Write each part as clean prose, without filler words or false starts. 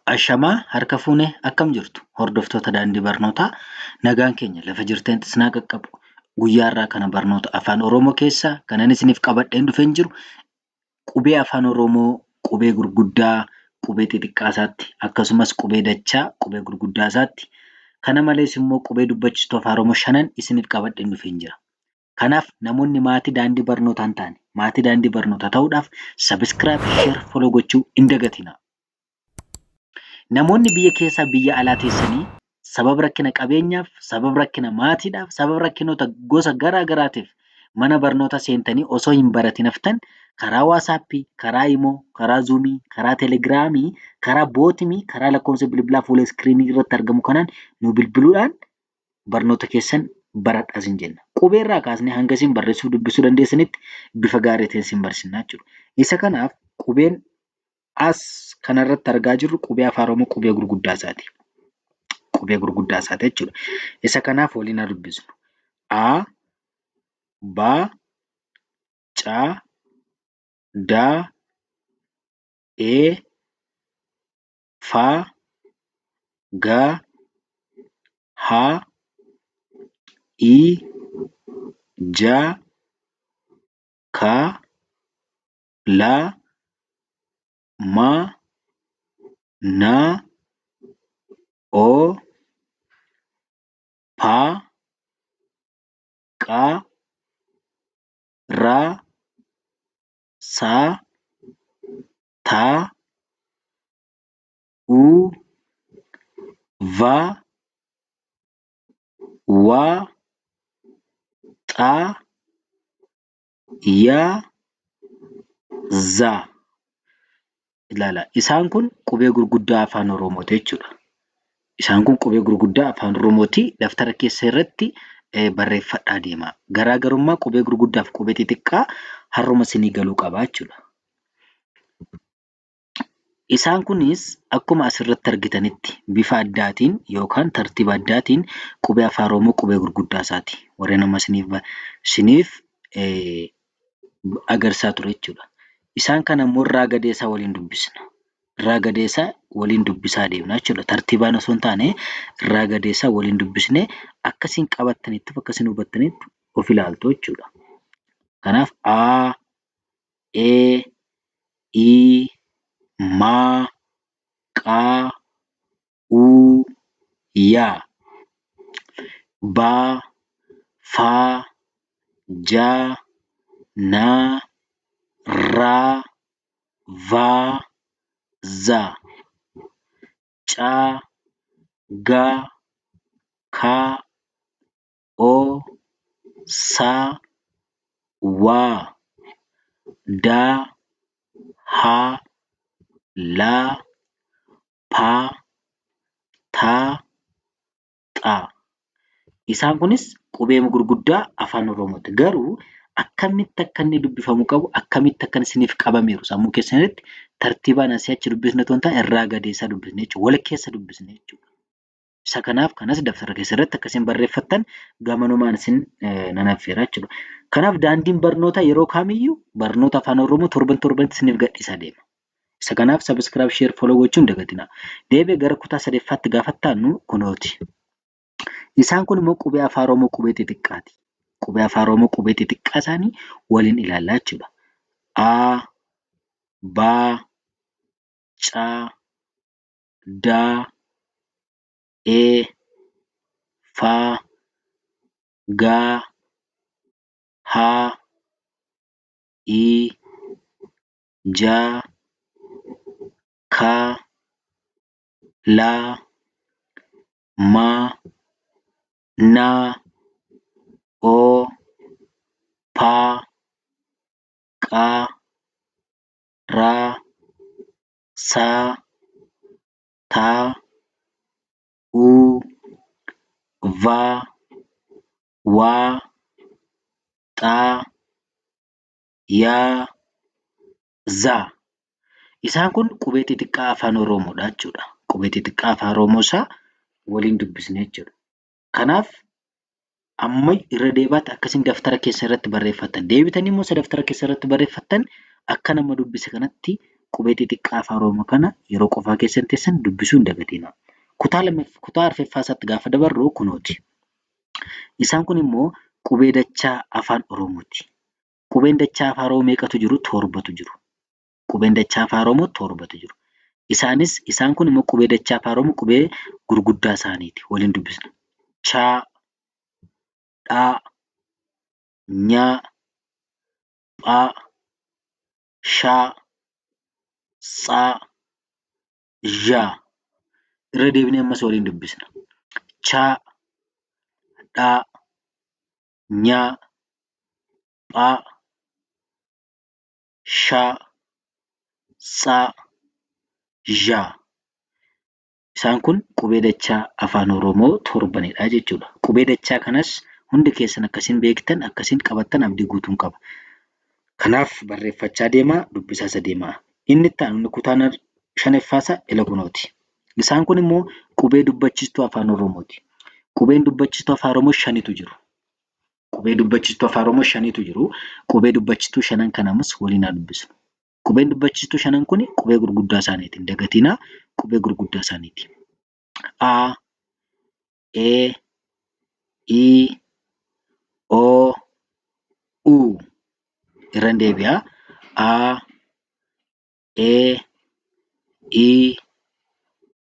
Ashamaa harka fuunee akkam jirtu hordoftoota daandii barnootaa nagaan keenya lafa jirtanitti isin haa qaqqabu. Guyyaa irraa kana barnoota afaan Oromoo keessaa kanan isiniif qabadheen dhufeen jiru qubee afaan Oromoo qubee gurguddaa qubee xixiqqaasaatti akkasumas qubee dachaa qubee gurguddaasaatti kana malees immoo qubee dubbachiistuu afaan Oromoo 5 isiniif qabadheen dhufeen jira. Kanaaf namoonni maatii daandii barnootaa hin taane maatii daandii barnootaa ta'uudhaaf sabiskiraayib, sheer, foloo gochuu hin dagatinaa. Namoonni biyya keessaa biyya alaa teessanii sababa rakkina qabeenyaaf, sababa rakkina maatiidhaaf, sababa rakkinoota gosa garaa garaatiif mana barnootaa seentanii osoo hin baratin haftan karaa waatsaappii, karaa imoo, karaa zuumii, karaa teelegiraamii, karaa bootimii, karaa lakkoofsa bilbilaa fuula iskiriinii irratti argamu kanaan nu bilbiluudhaan barnoota keessan baradhaa isin jenna. Qubeerraa kaasnee hanga isin barreessuu dubbisuu dandeessanitti bifa gaariitiin isin barsiisnaa jechuudha. Isa kanaaf qubeen as kanarratti argaa jirru qubee afaan Oromoo qubee gurguddaasaati. Qubee gurguddaasaati jechuudha. Isa kanaaf waliin haa dubbisnu. A, B, C, D, E, F, G, H, I, J, K, L, M, N, O, P, Q, R, S, T, U, V, W, X, Y, Z. Ilaala. Isaan kun qubee gurguddaa afaan Oromooti jechuudha. Isaan kun qubee gurguddaa afaan Oromooti. Daftara keessa irratti barreeffadhaa deemaa. Garaagarummaa qubee gurguddaa fi qubee xixiqqaa har'uma isinii galuu qabaa jechuudha. Isaan kunis akkuma asirratti argitanitti bifa addaatiin yookaan tartiiba addaatiin qubee afaan Oromoo qubee gurguddaasaati. Warreen amma isiniif agarsiisaa ture jechuudha. Isaan kana immoo irraa gadeessaa waliin dubbisna. Irraa gadeessaa waliin dubbisaa deemna jechuudha. Tartiibaan osoo hin taane irraa gadeessaa waliin dubbisnee akkasiin qabattanitti akkasiin hubattanitti of ilaaltu jechuudha. Kanaaf A, E, I, M, Q, U, Y, B, F, J, N, R, V, Z, C, G, K, O, S, W, D, H, L, P, T, X. Isaan kunis qubee gurguddaa afaan Oromooti. Garuu akkamitti akka inni dubbifamuu qabu, akkamitti akka isiniif qabameeru sammuu keessanitti tartiibaan asii achi dubbisne osoo hin taane irraa gadeessaa dubbisne jechuudha. Wal keessa dubbisne jechuudha. Isa kanaaf kanas daftara keessarratti akkasiin barreeffattan gamanumaan isin nan affeera jechuudha. Kanaaf daandiin barnootaa yeroo kamiyyuu barnoota afaan Oromoo torbanitti isiniif gadhiisaa deema. Isa kanaaf sabiskiraayib, sheer, foloo gochuun dagatinaa. Deebi'ee gara kutaa sadeffaatti gaafa taanu kunooti. Isaan kun immoo qubee afaan Oromoo qubee xixiqqaati. Qubee afaan Oromoo qubee xixiqqaa isaanii waliin ilaallaa jechuudha. A, B, C, D, E, F, G, H, I, J, K, L, M, N, O, P, Q, R, S, T, U, V, W, X, Y, Z. Isaan kun qubee xixiqqaa afaan Oromoodha jechuudha. Qubee xixiqqaa afaan Oromoo isaa waliin dubbisne jechuudha. Kanaaf amma irra deebaatti akkasiin daftara keessa irratti barreeffattan. Deebitanii immoo isa daftara keessa irratti barreeffattan akka nama dubbise kanatti qubee xixiqqaa afaan Oromoo kana yeroo qofaa keessatti teessan dubbisuu hin dagatinaa. Kutaa arfeffaasaatti gaafa dabarru kunooti. Isaan kun immoo qubee dachaa afaan Oromooti. Qubeen dachaa afaan Oromoo meeqatu jiru? Torbatu jiru. Qubeen dachaa afaan Oromoo torbatu jiru. Isaan kun immoo qubee dachaa afaan Oromoo qubee gurguddaa isaaniiti. Waliin dubbisna. Chaa, dhaa, nyaa, phaa, shaa, tsaa, zhaa. Irra deebinee ammas waliin dubbisna. Chaa, dhaa, nyaa, phaa, shaa, tsaa, zhaa. Isaan kun qubee dachaa afaan Oromoo torbanidha jechuudha. Qubee dachaa kanas hundi keessan akkasiin beektan, akkasiin qabattan abdii guutuun qaba. Kanaaf barreeffachaa deemaa, dubbisaas deemaa. Inni itti aanu kutaan shanaffaasaa ila kunooti. Isaan kun immoo qubee dubbachiistuu afaan Oromooti. Qubeen dubbachiistuu afaan Oromoo shanitu jiru. Qubee dubbachiistuu afaan Oromoo shanitu jiru. Qubee dubbachiistuu shanan kanamas waliin haa dubbisnu. Qubeen dubbachiistuu shanan kun qubee gurguddaa isaaniiti. Hin dagatinaa qubee gurguddaa isaaniiti. A, E, I, O, U. Irran deebi'aa. A, E, I,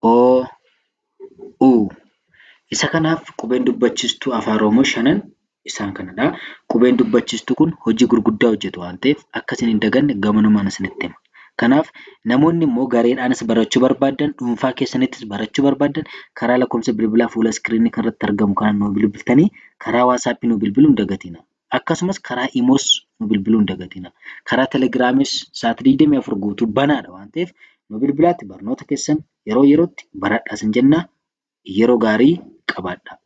O, U. Isa kanaaf qubeen dubbachiistuu afaan Oromoo shanan isaan kanadha. Qubeen dubbachiistuu kun hojii gurguddaa hojjetu waan ta'eef akka isin hin daganne gamanumaan isinitti hima. Kanaaf namoonni immoo gareedhaanis barachuu barbaadan, dhuunfaa keessanittis barachuu barbaadan karaa lakkoofsa bilbilaa fuula iskiriinii kanarratti argamu kanaan nu bilbiltanii karaa waasaappii nu bilbiluu hin dagatinaa. Akkasumas karaa iimoos nu bilbiluu hin dagatinaa. Karaa telegiraamis sa'aatii 24 guutuu banaadha waan ta'eef nu bilbilaatti barnoota keessan yeroo yerootti baradhaa isin jennaa. Yeroo gaarii qabaadhaa.